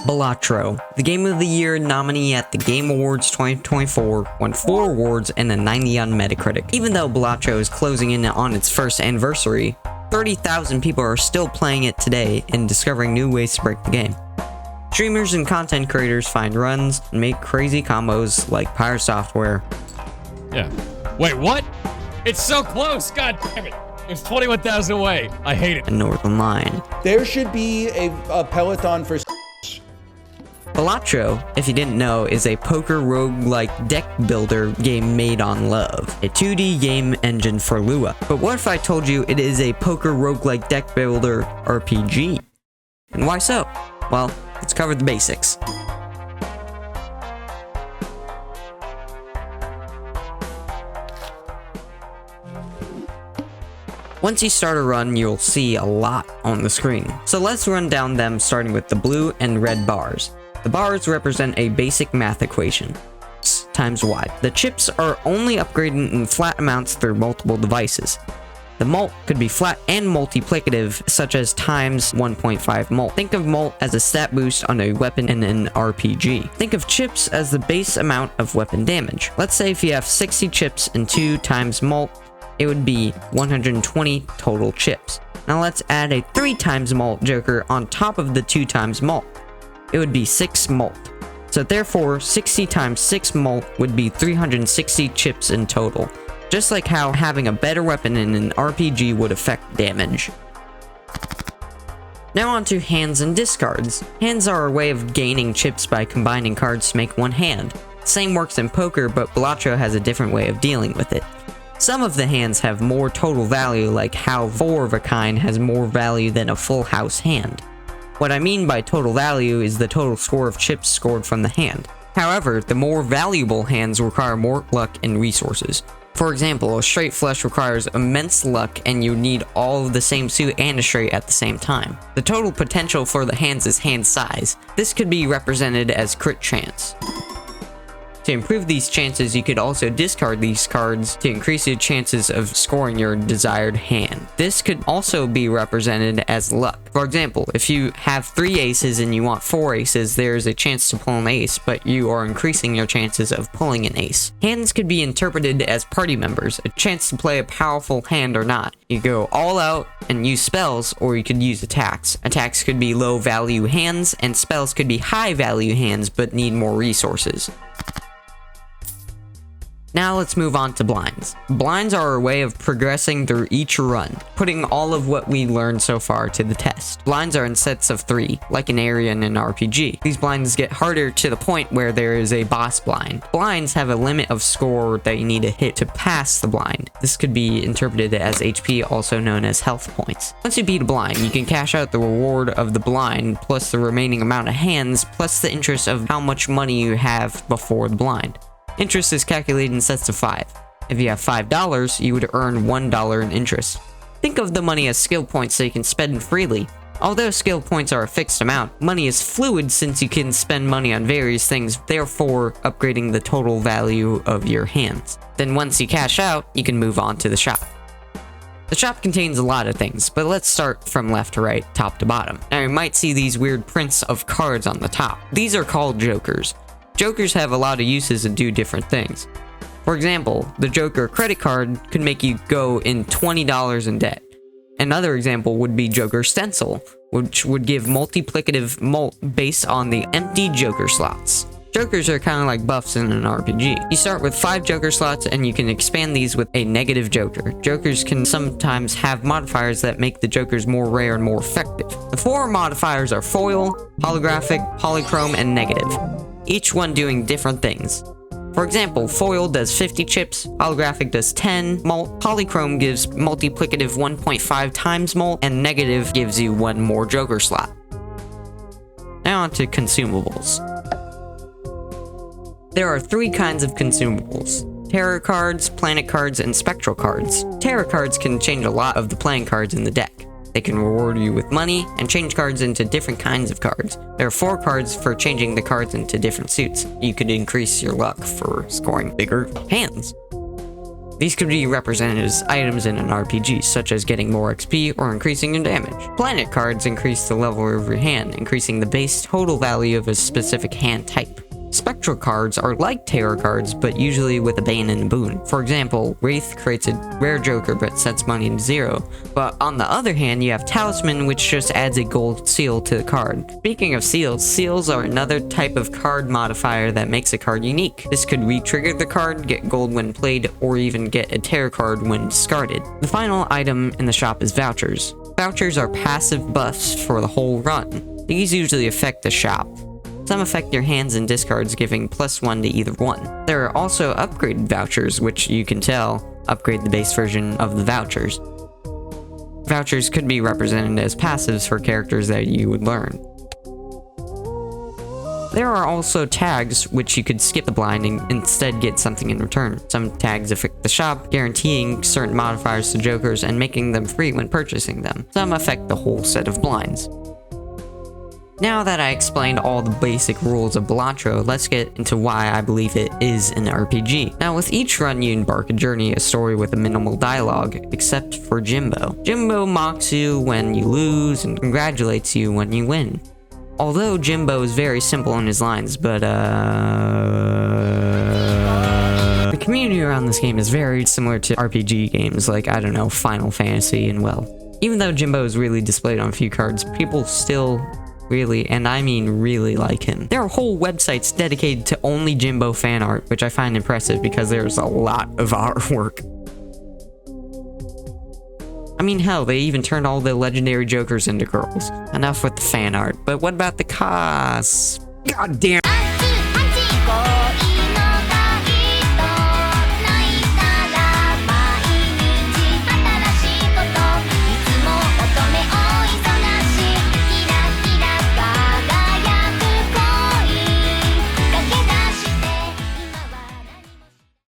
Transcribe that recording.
Balatro, the Game of the Year nominee at the Game Awards 2024, won 4 awards and a 90 on Metacritic. Even though Balatro is closing in on its first anniversary, 30,000 people are still playing it today and discovering new ways to break the game. Streamers and content creators find runs and make crazy combos like Pirate Software. Yeah. Wait, what? It's so close! God damn it! It's 21,000 away. I hate it. And Northern Line. There should be a peloton for. Balatro, if you didn't know, is a poker roguelike deck builder game made on Love, a 2D game engine for Lua. But what if I told you it is a poker roguelike deck builder RPG? And why so? Well, let's cover the basics. Once you start a run, you'll see a lot on the screen. So let's run down them, starting with the blue and red bars. The bars represent a basic math equation, X times Y. The chips are only upgraded in flat amounts through multiple devices. The mult could be flat and multiplicative, such as times 1.5 mult. Think of mult as a stat boost on a weapon in an RPG. Think of chips as the base amount of weapon damage. Let's say if you have 60 chips and 2 times mult, it would be 120 total chips. Now let's add a 3 times mult joker on top of the 2 times mult. It would be 6 mult. So therefore, 60 times 6 mult would be 360 chips in total. Just like how having a better weapon in an RPG would affect damage. Now on to hands and discards. Hands are a way of gaining chips by combining cards to make one hand. Same works in poker, but Balatro has a different way of dealing with it. Some of the hands have more total value, like how 4 of a kind has more value than a full house hand. What I mean by total value is the total score of chips scored from the hand. However, the more valuable hands require more luck and resources. For example, a straight flush requires immense luck and you need all of the same suit and a straight at the same time. The total potential for the hands is hand size. This could be represented as crit chance. To improve these chances, you could also discard these cards to increase your chances of scoring your desired hand. This could also be represented as luck. For example, if you have 3 aces and you want 4 aces, there is a chance to pull an ace, but you are increasing your chances of pulling an ace. Hands could be interpreted as party members, a chance to play a powerful hand or not. You go all out and use spells, or you could use attacks. Attacks could be low value hands, and spells could be high value hands but need more resources. Now let's move on to blinds. Blinds are a way of progressing through each run, putting all of what we learned so far to the test. Blinds are in sets of 3, like an area in an RPG. These blinds get harder to the point where there is a boss blind. Blinds have a limit of score that you need to hit to pass the blind. This could be interpreted as HP, also known as health points. Once you beat a blind, you can cash out the reward of the blind, plus the remaining amount of hands, plus the interest of how much money you have before the blind. Interest is calculated in sets of 5. If you have $5, you would earn $1 in interest. Think of the money as skill points so you can spend freely. Although skill points are a fixed amount, money is fluid since you can spend money on various things, therefore upgrading the total value of your hands. Then once you cash out, you can move on to the shop. The shop contains a lot of things, but let's start from left to right, top to bottom. Now you might see these weird prints of cards on the top. These are called jokers. Jokers have a lot of uses and do different things. For example, the Joker credit card could make you go in $20 in debt. Another example would be Joker Stencil, which would give multiplicative mult based on the empty Joker slots. Jokers are kind of like buffs in an RPG. You start with 5 Joker slots and you can expand these with a negative Joker. Jokers can sometimes have modifiers that make the Jokers more rare and more effective. The 4 modifiers are foil, holographic, polychrome, and negative, each one doing different things. For example, foil does 50 chips, holographic does 10 mult, polychrome gives multiplicative 1.5 times mult, and negative gives you 1 more Joker slot. Now on to consumables. There are 3 kinds of consumables: tarot cards, planet cards, and spectral cards. Tarot cards can change a lot of the playing cards in the deck. They can reward you with money and change cards into different kinds of cards. There are 4 cards for changing the cards into different suits. You could increase your luck for scoring bigger hands. These could be represented as items in an RPG, such as getting more XP or increasing your damage. Planet cards increase the level of your hand, increasing the base total value of a specific hand type. Spectral cards are like tarot cards, but usually with a bane and a boon. For example, Wraith creates a rare joker but sets money to 0. But on the other hand, you have Talisman, which just adds a gold seal to the card. Speaking of seals, seals are another type of card modifier that makes a card unique. This could re-trigger the card, get gold when played, or even get a tarot card when discarded. The final item in the shop is vouchers. Vouchers are passive buffs for the whole run. These usually affect the shop. Some affect your hands and discards, giving +1 to either one. There are also upgraded vouchers, which you can tell upgrade the base version of the vouchers. Vouchers could be represented as passives for characters that you would learn. There are also tags, which you could skip the blind and instead get something in return. Some tags affect the shop, guaranteeing certain modifiers to jokers and making them free when purchasing them. Some affect the whole set of blinds. Now that I explained all the basic rules of Balatro, let's get into why I believe it is an RPG. Now, with each run, you embark a journey, a story with a minimal dialogue, except for Jimbo. Jimbo mocks you when you lose and congratulates you when you win. Although Jimbo is very simple in his lines, but the community around this game is very similar to RPG games like, I don't know, Final Fantasy, and well, even though Jimbo is really displayed on a few cards, people still really, and I mean really, like him. There are whole websites dedicated to only Jimbo fan art, which I find impressive because there's a lot of artwork. I mean, hell, they even turned all the legendary jokers into girls. Enough with the fan art, but what about the costs? God damn.